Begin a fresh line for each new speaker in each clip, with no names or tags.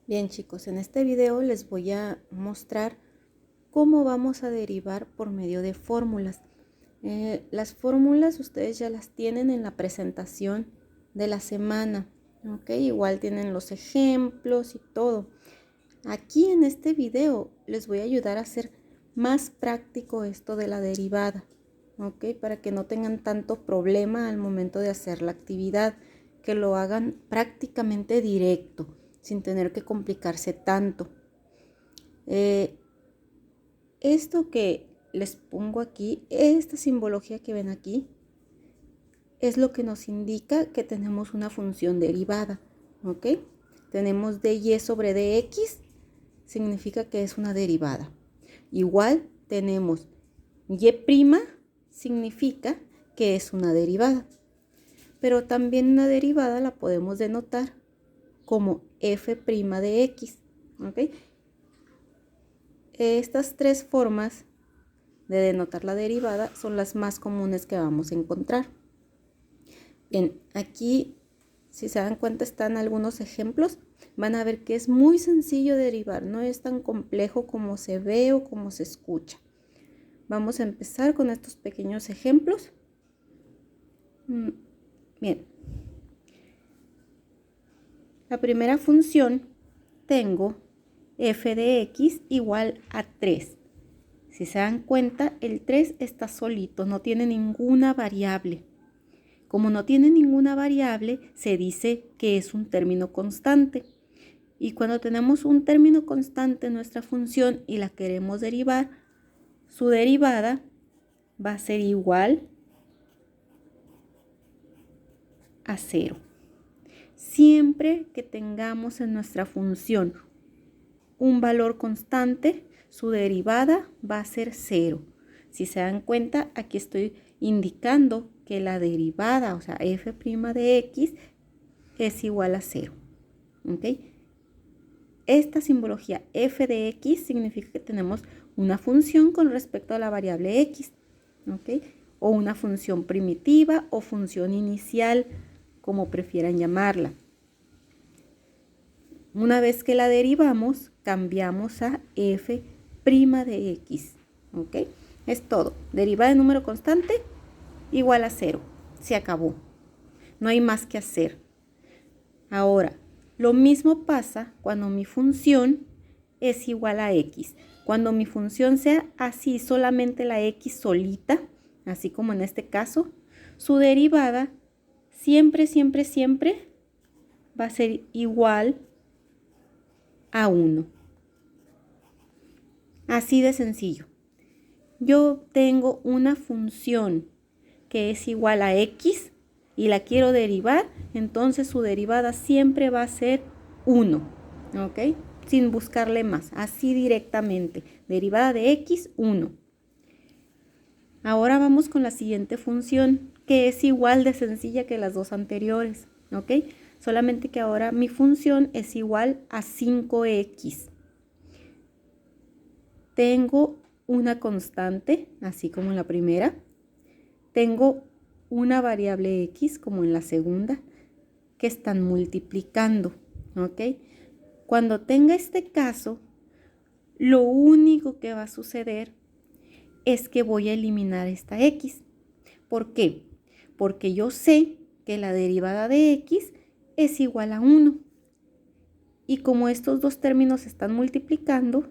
Bien chicos, en este video les voy a mostrar cómo vamos a derivar por medio de fórmulas. Las fórmulas ustedes ya las tienen en la presentación de la semana, ¿ok? Igual tienen los ejemplos y todo. Aquí en este video les voy a ayudar a hacer más práctico esto de la derivada, ¿ok? Para que no tengan tanto problema al momento de hacer la actividad, que lo hagan prácticamente directo, sin tener que complicarse tanto. Esto que les pongo aquí, esta simbología que ven aquí, es lo que nos indica que tenemos una función derivada, ¿ok? Tenemos dy sobre dx, significa que es una derivada. Igual tenemos y', significa que es una derivada. Pero también una derivada la podemos denotar como f' de x, ¿ok? Estas tres formas de denotar la derivada son las más comunes que vamos a encontrar. Bien, aquí, si se dan cuenta, están algunos ejemplos. Van a ver que es muy sencillo derivar, no es tan complejo como se ve o como se escucha. Vamos a empezar con estos pequeños ejemplos. Bien. La primera función, tengo f de x igual a 3. Si se dan cuenta, el 3 está solito, no tiene ninguna variable. Como no tiene ninguna variable, se dice que es un término constante. Y cuando tenemos un término constante en nuestra función y la queremos derivar, su derivada va a ser igual a 0. Siempre que tengamos en nuestra función un valor constante, su derivada va a ser 0. Si se dan cuenta, aquí estoy indicando que la derivada, o sea, f' de x, es igual a 0. ¿Ok? Esta simbología f de x significa que tenemos una función con respecto a la variable x, ¿ok? O una función primitiva o función inicial, como prefieran llamarla. Una vez que la derivamos, cambiamos a f' de x, ¿ok? Es todo. Derivada de número constante igual a 0. Se acabó. No hay más que hacer. Ahora, lo mismo pasa cuando mi función es igual a x. Cuando mi función sea así, solamente la x solita, así como en este caso, su derivada siempre, siempre, siempre va a ser igual a 1. Así de sencillo. Yo tengo una función que es igual a x y la quiero derivar, entonces su derivada siempre va a ser 1, ¿ok? Sin buscarle más, así directamente. Derivada de x, 1. Ahora vamos con la siguiente función, que es igual de sencilla que las dos anteriores, ¿ok? Solamente que ahora mi función es igual a 5x. Tengo una constante, así como en la primera. Tengo una variable x, como en la segunda, que están multiplicando, ¿ok? Cuando tenga este caso, lo único que va a suceder es que voy a eliminar esta x. ¿Por qué? Porque yo sé que la derivada de x es igual a 1. Y como estos dos términos están multiplicando,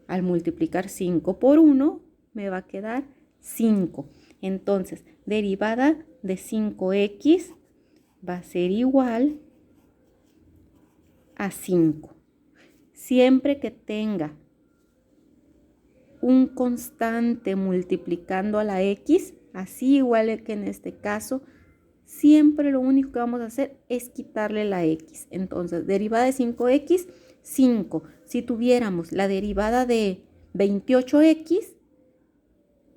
al multiplicar 5 por 1, me va a quedar 5. Entonces, derivada de 5x va a ser igual a 5. Siempre que tenga un constante multiplicando a la x, así igual que en este caso, siempre lo único que vamos a hacer es quitarle la x. Entonces, derivada de 5x, 5. Si tuviéramos la derivada de 28x,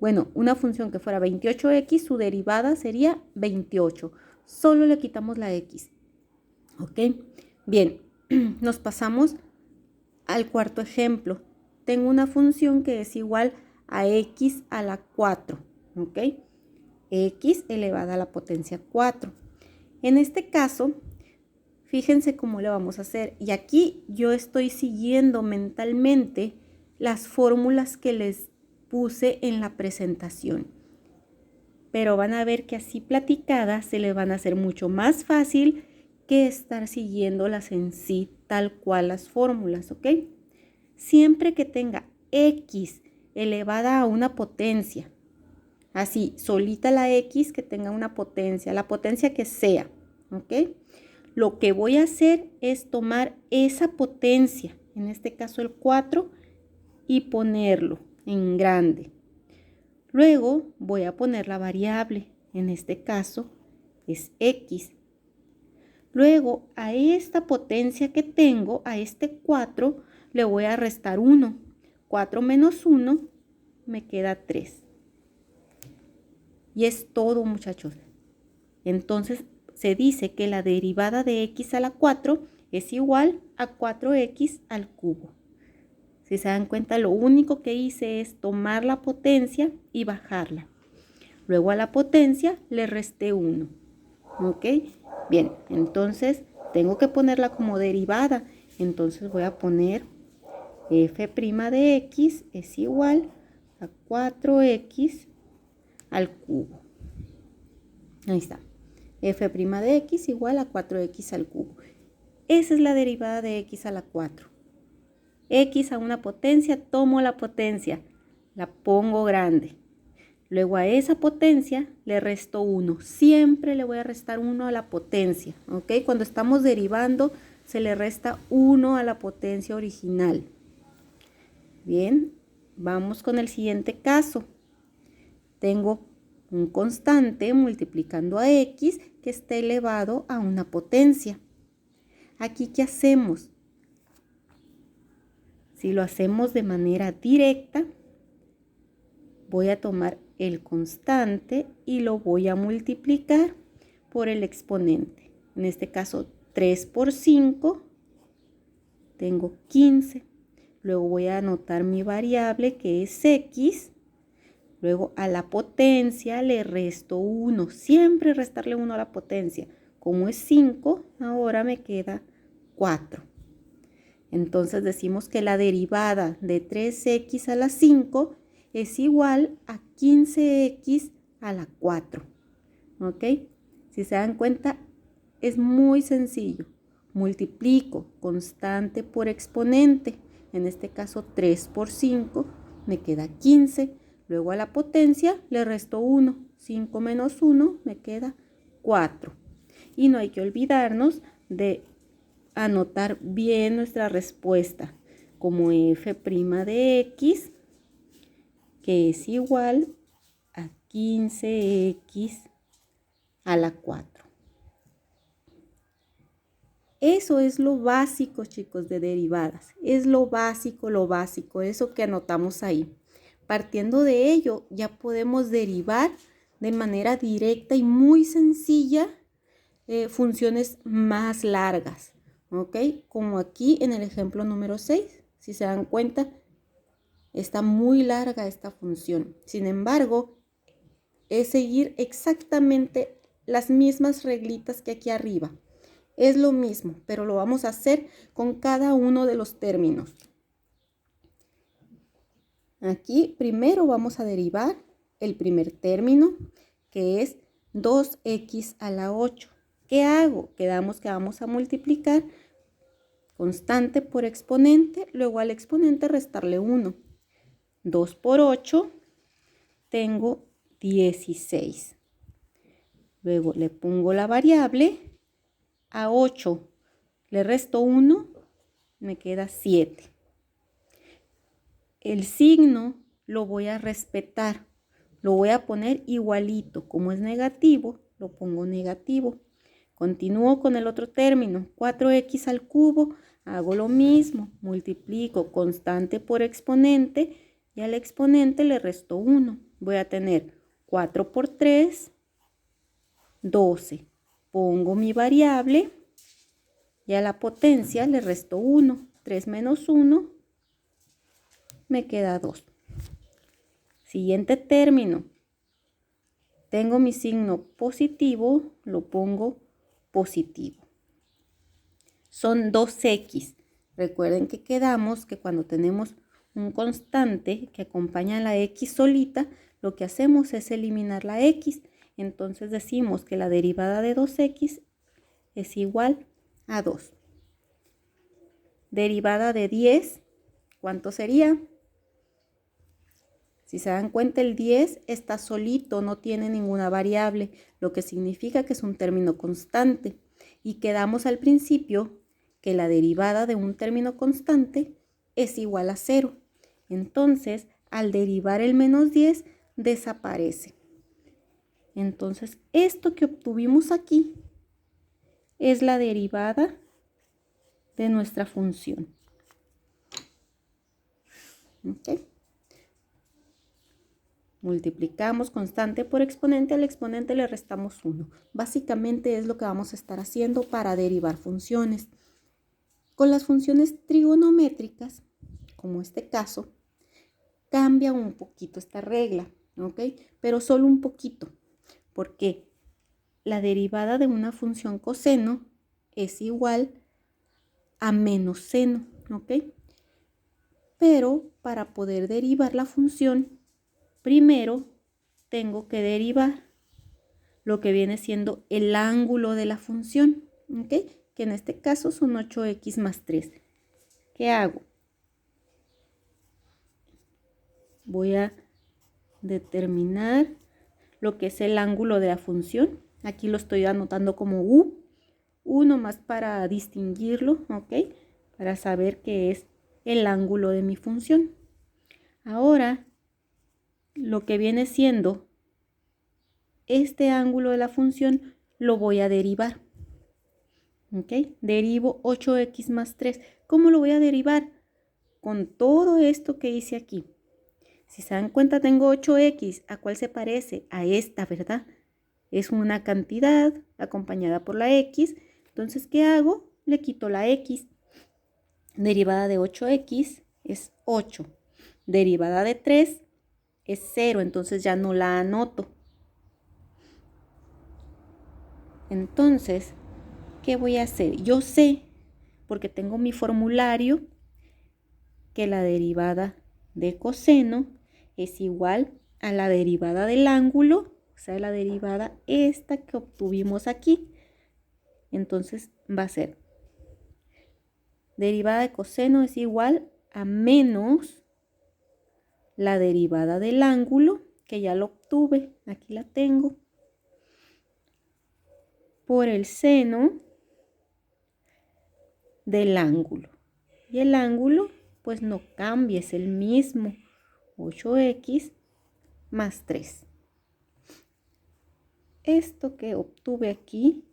bueno, una función que fuera 28x, su derivada sería 28. Solo le quitamos la x. ¿Ok? Bien, nos pasamos al cuarto ejemplo. Tengo una función que es igual a x a la 4. ¿Ok? X elevada a la potencia 4. En este caso, Fíjense cómo le vamos a hacer. Y aquí yo estoy siguiendo mentalmente las fórmulas que les puse en la presentación. Pero van a ver que así platicadas se les van a hacer mucho más fácil que estar siguiéndolas en sí tal cual las fórmulas, ¿ok? Siempre que tenga x elevada a una potencia, así, solita la x que tenga una potencia, la potencia que sea, ¿ok? Lo que voy a hacer es tomar esa potencia, en este caso el 4, y ponerlo en grande. Luego voy a poner la variable, en este caso es x. Luego a esta potencia que tengo, a este 4, le voy a restar 1. 4 menos 1 me queda 3. Y es todo, muchachos. Entonces se dice que la derivada de x a la 4 es igual a 4x al cubo. Si se dan cuenta, lo único que hice es tomar la potencia y bajarla. Luego a la potencia le resté 1. ¿Ok? Bien, entonces tengo que ponerla como derivada. Entonces voy a poner f' de x es igual a 4x al cubo. Ahí está. F' de x igual a 4x al cubo. Esa es la derivada de x a la 4. X a una potencia, tomo la potencia, la pongo grande. Luego a esa potencia le resto 1. Siempre le voy a restar 1 a la potencia, ¿ok? Cuando estamos derivando, se le resta 1 a la potencia original. Bien, vamos con el siguiente caso. Tengo un constante multiplicando a x que está elevado a una potencia. Aquí, ¿qué hacemos? Si lo hacemos de manera directa, voy a tomar el constante y lo voy a multiplicar por el exponente. En este caso, 3 por 5, tengo 15. Luego voy a anotar mi variable que es x. Luego a la potencia le resto 1. Siempre restarle 1 a la potencia. Como es 5, ahora me queda 4. Entonces decimos que la derivada de 3x a la 5 es igual a 15x a la 4. ¿Ok? Si se dan cuenta, es muy sencillo. Multiplico constante por exponente. En este caso 3 por 5 me queda 15. Luego a la potencia le resto 1. 5 menos 1 me queda 4. Y no hay que olvidarnos de anotar bien nuestra respuesta como f' de x, que es igual a 15x a la 4. Eso es lo básico, chicos, de derivadas. Es lo básico, eso que anotamos ahí. Partiendo de ello, ya podemos derivar de manera directa y muy sencilla funciones más largas. ¿Ok? Como aquí en el ejemplo número 6. Si se dan cuenta, está muy larga esta función. Sin embargo, es seguir exactamente las mismas reglitas que aquí arriba. Es lo mismo, pero lo vamos a hacer con cada uno de los términos. Aquí primero vamos a derivar el primer término, que es 2x a la 8. ¿Qué hago? Quedamos que vamos a multiplicar constante por exponente, luego al exponente restarle 1. 2 por 8, tengo 16. Luego le pongo la variable, a 8 le resto 1, me queda 7. El signo lo voy a respetar, lo voy a poner igualito, como es negativo, lo pongo negativo. Continúo con el otro término, 4x al cubo, hago lo mismo, multiplico constante por exponente y al exponente le resto 1. Voy a tener 4 por 3, 12. Pongo mi variable y a la potencia le resto 1. 3 menos 1 me queda 2. Siguiente término. Tengo mi signo positivo, lo pongo positivo. son 2x. Recuerden que quedamos que cuando tenemos un constante que acompaña a la x solita, lo que hacemos es eliminar la x. Entonces decimos que la derivada de 2x es igual a 2. Derivada de 10, ¿cuánto sería? Si se dan cuenta, el 10 está solito, no tiene ninguna variable, lo que significa que es un término constante. Y quedamos al principio que la derivada de un término constante es igual a 0. Entonces, al derivar el menos 10, desaparece. Entonces, esto que obtuvimos aquí es la derivada de nuestra función. ¿Ok? Multiplicamos constante por exponente, al exponente le restamos 1. Básicamente es lo que vamos a estar haciendo para derivar funciones. Con las funciones trigonométricas, como este caso, cambia un poquito esta regla, ¿ok? Pero solo un poquito, porque la derivada de una función coseno es igual a menos seno, ¿ok? Pero para poder derivar la función, primero tengo que derivar lo que viene siendo el ángulo de la función, ¿ok? Que en este caso son 8x más 3. ¿Qué hago? Voy a determinar lo que es el ángulo de la función. Aquí lo estoy anotando como U nomás para distinguirlo, ¿ok? Para saber que es el ángulo de mi función. Ahora, lo que viene siendo este ángulo de la función lo voy a derivar. ¿Ok? Derivo 8x más 3. ¿Cómo lo voy a derivar? Con todo esto que hice aquí. Si se dan cuenta, tengo 8x. ¿A cuál se parece? A esta, ¿verdad? Es una cantidad acompañada por la x. Entonces, ¿qué hago? Le quito la x. Derivada de 8x es 8. Derivada de 3 es 0. Entonces ya no la anoto. Entonces, ¿qué voy a hacer? Yo sé, porque tengo mi formulario, que la derivada de coseno es igual a la derivada del ángulo, o sea, la derivada esta que obtuvimos aquí. Entonces va a ser derivada de coseno es igual a menos la derivada del ángulo, que ya lo obtuve, aquí la tengo, por el seno del ángulo. Y el ángulo pues no cambia, es el mismo, 8x más 3. Esto que obtuve aquí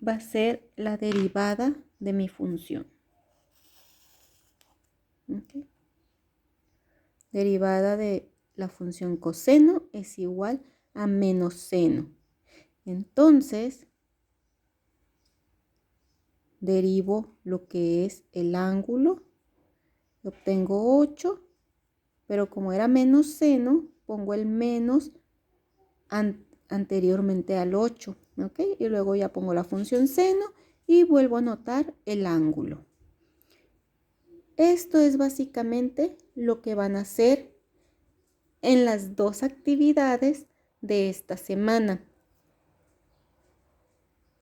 va a ser la derivada de mi función. ¿Okay? Derivada de la función coseno es igual a menos seno. Entonces, derivo lo que es el ángulo. Obtengo 8, pero como era menos seno, pongo el menos anteriormente al 8. ¿Ok? Y luego ya pongo la función seno y vuelvo a anotar el ángulo. Esto es básicamente lo que van a hacer en las dos actividades de esta semana.